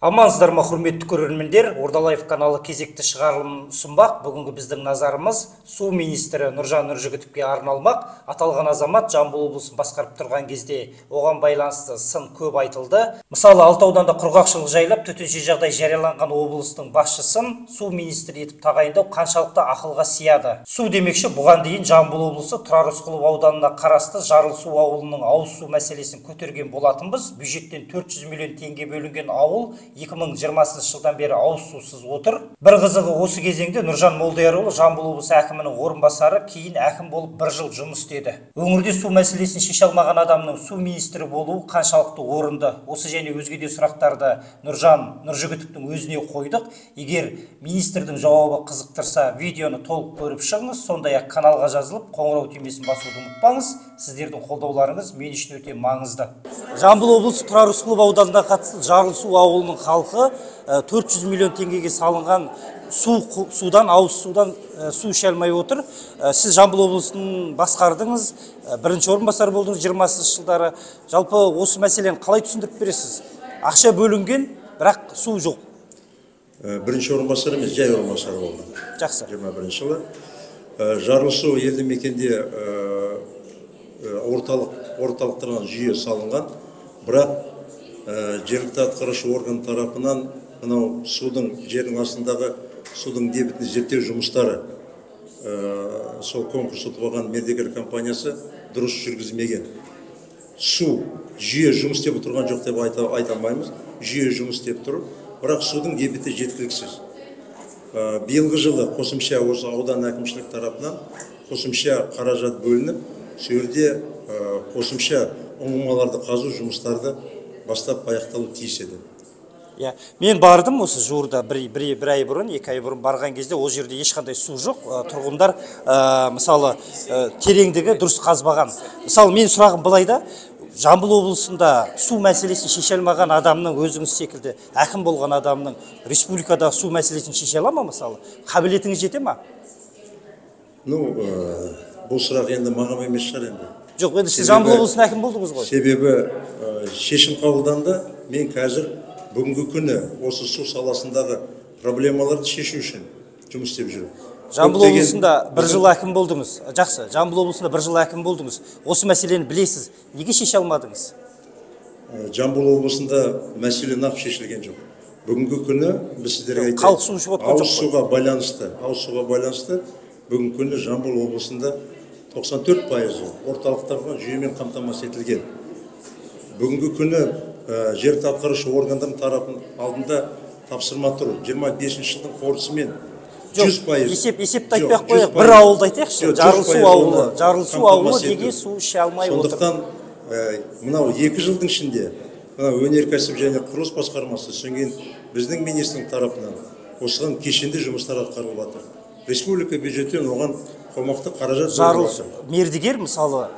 Амансыздар ма, құрметті көрермендер, Ордалаев каналы кезекті шығарылым ұсынбақ. Бүгінгі біздің назарымыз су министрі Нұржан Нұржігітовке арналмақ. Аталған азамат Жамбыл облысын басқарып тұрған кезде оған байланысты сын көп айтылды. Мысалы, Алтауданда құрғақшылық жайлап, төтенше жағдай жарияланған облыстың басшысын су министрі етіп тағайындау қаншалықты ақылға сияды. Су демекші, бұған дейін Жамбыл облысы Тұрар Рысқұлов ауданына қарасты Жарылсу ауылының ауыз су мәселесін көтерген болатынбыз. Бюджеттен 400 миллион теңге бөлінген ауыл 2020 жылдан бері ауыз сусыз отыр. Бір қызығы, осы кезеңде Нұржан Молдиярұлы Жамбыл облысы әкімінің орынбасары, кейін әкім болып 1 жыл жұмыс істеді. Өңірде су мәселесін шеше алмаған адамның су министрі болуы қаншалықты орынды? Осы және өзге де сұрақтарды Нұржан Нұржігітовтің өзіне қойдық. Егер министрдің жауабы қызықтырса, видеоны толық көріп шығыңыз, сондай-ақ каналға жазылып, қоңырау түймесін басуды ұмытпаңыз. Сіздердің қолдауларыңыз мен үшін өте маңызды. Жамбыл облысы Тұрар Рысқұлов ауданына қатысты Жарылсу ауылының халқы 400 миллион теңгеге салынған судан, ауыз судан су іше алмай отыр. Сіз Жамбыл облысының басқардыңыз, бірінші орынбасар болдыңыз 20 жылдары. Жалпы осы мәселені қалай түсіндіріп бересіз? Ақша бөлінген, бірақ су жоқ. Бірінші орынбасар емес, жай орынбасар болды. Жақсы. 21 жылы. Жарылсу елді мекенде орталықтарынан жүйе салынған, бірақ жергілікті атқарушы орган тарапынан мынау судың, жердің астындағы судың дебетін зерттеу жұмыстары сол конкурс ұтып алған мердігер компаниясы дұрыс жүргізмеген. Су жүйе жұмыс істеп отырған жоқ деп айта алмаймыз. Жүйе жұмыс істеп тұр, бірақ судың дебеті жеткіліксіз. Биылғы жылы қосымша осы аудан әкімшілік тарапынан қосымша қаражат бөлініп, сөйерде қосымша ұңғымаларды қазу жұмыстарды бастап аяқталу тиіс еді. Мен бардым осы жуырда бір ай бұрын, 2 ай бұрын барған кезде ол жерде ешқандай су жоқ. Тұрғындар мысалы тереңдігі дұрыс қазбаған. Мысалы мен сұрағым былайда, Жамбыл облысында су мәселесін шеше алмаған адамның, өзіңіз секілді әкім болған адамның республикадағы су мәселесін шеше ала ма мысалы? Қабілетіңіз жете ма? Бұл сұрақ енді маған емес шығар енді. Жоқ, енді сіз Жамбыл облысының әкім болдыңыз ғой. Себебі шешім қабылданды. Мен қазір бүгінгі күні осы су саласындағы проблемаларды шешу үшін жұмыс істеп жүрмін. Жамбыл облысында 1 жыл әкім болдыңыз. Жақсы, Жамбыл облысында 1 жыл әкім болдыңыз. Осы мәселені білесіз. Неге шеше алмадыңыз? Жамбыл облысында мәселе нақ шешілген жоқ. Бүгінгі күні біз сіздерге айтайық. Халық су ішіп отқан жоқ. Ауыз суға байланысты бүгінгі күні Жамбыл облысында 94% орталықтарға жүйемен қамтамасыз етілген. Бүгінгі күні жергілікті атқарушы органдардың тарапының алдында тапсырма тұр. 25 жылдың қорытындысымен 100%. Есепті айтпай-ақ қояйық, бір ауылды айтайықшы. Жарылсу ауылы неге су іше алмай отыр? Сондықтан мынау 2 жылдың ішінде өнеркәсіп және құрылыс басқармасы, соңген біздің министрдің тарапынан осыған кешенді жұмыстар атқарылып жатыр. Республика бюджеттен оған қомақты қаражат Жарылсу мердігер мысалы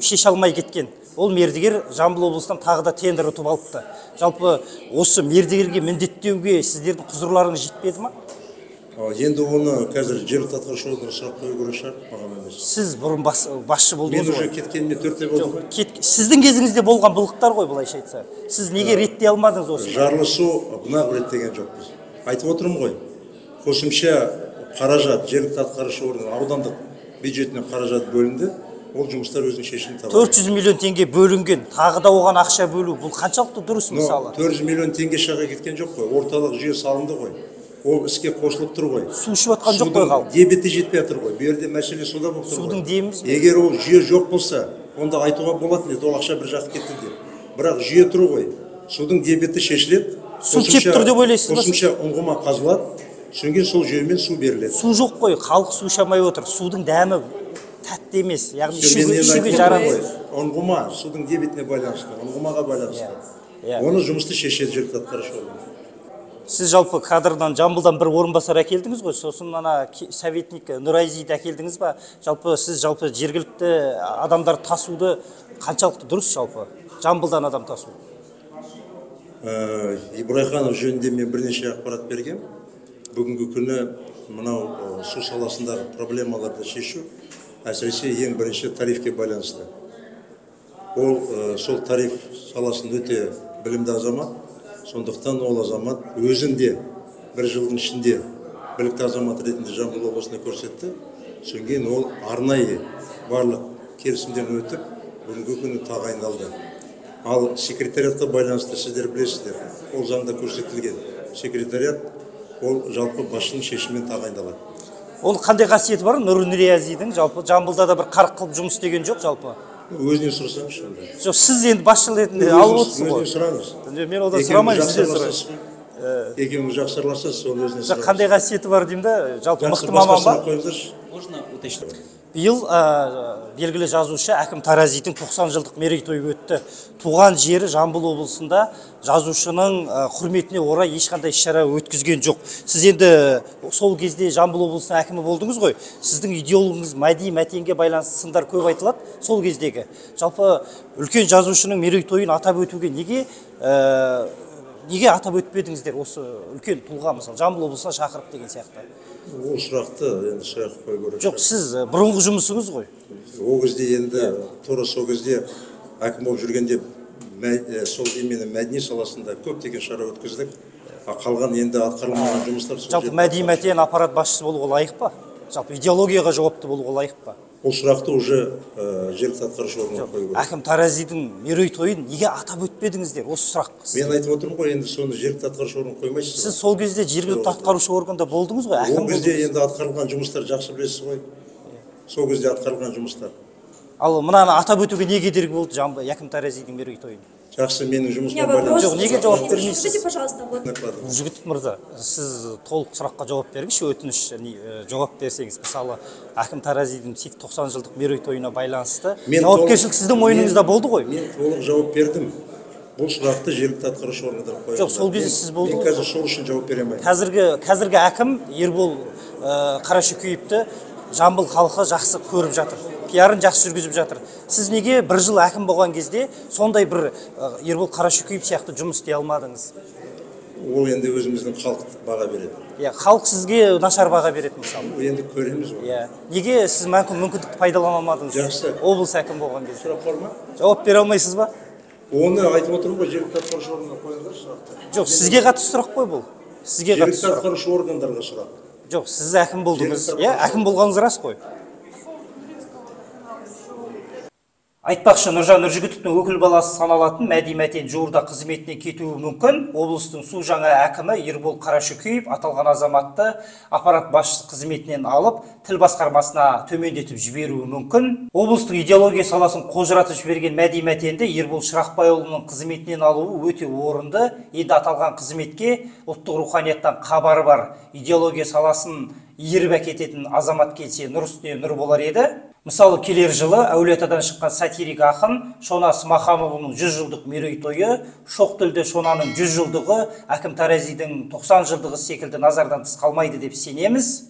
шеше алмай кеткен. Ол мердігер Жамбыл облысынан тағы да тендер ұтып алыпты. Жалпы осы мердігерге міндеттеуге сіздердің құзырларыңыз жетпеді ма? Енді оны қазір жергілікті атқарушы органға сұрақ қою керек шығар, маған емес. Сіз бұрын басшы болдыңыз ғой. Мен уже кеткеніме 4 ай болды. Сіздің кезіңізде болған былықтар ғой, былайша айтса. Сіз неге реттей алмадыңыз осы? Жарылсу бұнақ реттеген жоқпыз. Айтып отырмын ғой. Қосымша қаражат жергілікті атқарушы орган аудандық бюджетінен қаражат бөлінді. Ол жұмыстар өзінің шешімін табады. 400 миллион теңге бөлінген, тағы да оған ақша бөлу, бұл қаншалықты дұрыс мысалы? 400 миллион теңге шаға кеткен жоқ қой. Орталық жүйе салынды ғой. Ол іске қосылып тұр ғой. Су ішіп жатқан жоқ қой халық. Дебеті жетпей жатыр ғой. Бұл жерде мәселе суда болып тұр ғой. Судың деміміз бе? Егер ол жүйе жоқ болса, онда айтуға болатын еді, ол ақша бір жаққа кетті деп. Бірақ жүйе тұр ғой. Судың дебеті шешіледі. Су кеп тұр деп ойлайсыз ба? Қосымша ұңғыма қазылады. Соңген сол жүйемен су беріледі. Су жоқ қой, халық су іше алмай отыр. Судың дәмі тәтті емес, яғни ішуге жарамсыз. Ұңғыма судың дебетіне байланысты, ұңғымаға байланысты. Оны жұмысты шешеді жергілікті атқарушы орган. Сіз жалпы кадрдан Жамбылдан бір орынбасар әкелдіңіз ғой, сосын ана советник Нұрайзиді әкелдіңіз ба? Жалпы сіз жергілікті адамдар тасуды қаншалықты дұрыс жалпы? Жамбылдан адам тасу. Ибрайханов жөнінде мен бірнеше ақпарат берген. Бүгінгі күні мынау су саласындағы проблемаларды шешу әсіресе ең бірінші тарифке байланысты. Ол сол тариф саласында өте білімді азамат. Сондықтан ол азамат өзінде бір жылдың ішінде білікті азамат ретінде Жамбыл облысына көрсетті. Содан кейін ол арнайы барлық келісімден өтіп, бүгінгі күні тағайындалды. Ал секретариатқа байланысты сіздер білесіздер, ол заңда көрсетілген. Секретариат ол жалпы басшының шешімімен тағайындалады. Ол қандай қасиеті бар Нұр Ниязидің? Жалпы Жамбылда да бір қарық қылып жұмыс істеген жоқ жалпы. Өзінен сұрасаңызшы онда. Жоқ, сіз енді басшылық ретінде алып отырсыз ғой. Өзінен сұраңыз. Мен одан сұрамаймын, сізден сұраймын. Екеуіңіз жақсы араласасыз, оны өзінен Жоқ, сұраңыз. қандай қасиеті бар деймін да, жалпы Жақсы, мықты маман басқа ба? сұрақ қойыңыздаршы. Можно уточнить? Биыл белгілі жазушы Әкім Таразидің 90 жылдық мерейтойы өтті. Туған жері Жамбыл облысында жазушының құрметіне орай ешқандай іс-шара өткізген жоқ. Сіз енді сол кезде Жамбыл облысының әкімі болдыңыз ғой. Сіздің идеологыңыз мәдени мәтенге байланысты сындар көп айтылады сол кездегі. Жалпы үлкен жазушының мерейтойын атап өтуге неге атап өтпедіңіздер осы үлкен тұлға, мысалы Жамбыл облысына шақырып деген сияқты? Ол сұрақты енді сұрақ қою керек. Жоқ, сіз бұрынғы жұмысыңыз ғой. Ол кезде енді тура сол кезде әкім болып жүргенде сол именно мәдени саласында көптеген шара өткіздік. Қалған енді атқарылмаған жұмыстар. Жалпы мәдени мәтен аппарат басшысы болуға лайық па? Жалпы идеологияға жауапты болуға лайық па? Ол сұрақты уже жергілікті атқарушы органға қою керек. Әкім Таразидің мерейтойын неге атап өтпедіңіздер? Осы сұрақ. Мен айтып отырмын ғой, енді соны жергілікті атқарушы органға қоймайсыз. Сіз сол кезде жергілікті атқарушы органда болдыңыз ғой, әкім Ол кезде болдыңыз. енді атқарылған жұмыстар жақсы білесіз ғой. Сол кезде атқарылған жұмыстар. Ал мынаны атап өтуге не кедергі болды Әкім Таразидің мерейтойын? Жақсы, менің жұмысыма Жоқ, неге жауап бермейсіз? Скажите, пожалуйста, вот Жігіт мырза, сіз толық сұраққа жауап бергінші, өтініш жауап берсеңіз, мысалы Әкім Таразидің 90 жылдық мерейтойына байланысты жауапкершілік сіздің мойныңызда болды ғой. Мен толық жауап бердім. Бұл сұрақты жергілікті атқарушы органдар қойды. Жоқ, сол кезде сіз болдыңыз. Мен қазір сол үшін жауап бере алмаймын. Қазіргі әкім Ербол Қарашөкеевті Жамбыл халқы жақсы көріп жатыр. Пиарын жақсы жүргізіп жатыр. Сіз неге бір жыл әкім болған кезде сондай бір Ербол Қарашөкеев сияқты жұмыс істей алмадыңыз? Ол енді өзіміздің халық баға береді. Халық сізге нашар баға береді мысалы. Енді көреміз ғой. Неге сіз мүмкіндікті пайдалана алмадыңыз? Жақсы. Облыс әкім болған кезде. Сұрақ бар ма? Жауап бере алмайсыз ба? Оны айтып отырмын ғой, жергілікті атқарушы органға қойыңдар сұрақты. Жоқ, сізге қатысты сұрақ қой бұл. Сізге қатысты Жергілікті сұрақ. атқарушы органдарға сұрақ. Жоқ, сіз әкім болдыңыз. Әкім болғаныңыз рас қой. Айтпақшы, Нұржан Нұржігітовтің өкіл баласы саналатын Мәди Мәтен жуырда қызметіне кетуі мүмкін. Облыстың су жаңа әкімі Ербол Қарашөкеев аталған азаматты аппарат басшысы қызметінен алып, тіл басқармасына төмендетіп жіберуі мүмкін. Облыстың идеология саласын қожыратып жіберген Мәди Мәтенді Ербол Шырақбайұлының қызметінен алуы өте орынды. Енді аталған қызметке ұлттық руханияттан хабары бар, идеология саласын иіріп әкететін азамат келсе нұр үстіне нұр болар еді. Мысалы, келер жылы Әулиеатадан шыққан сатирик ақын Шона Смаханұлының 100 жылдық мерейтойы, шоқ тілді Шонаның 100 жылдығы, Әкім Таразидің 90 жылдығы секілді назардан тыс қалмайды деп сенеміз.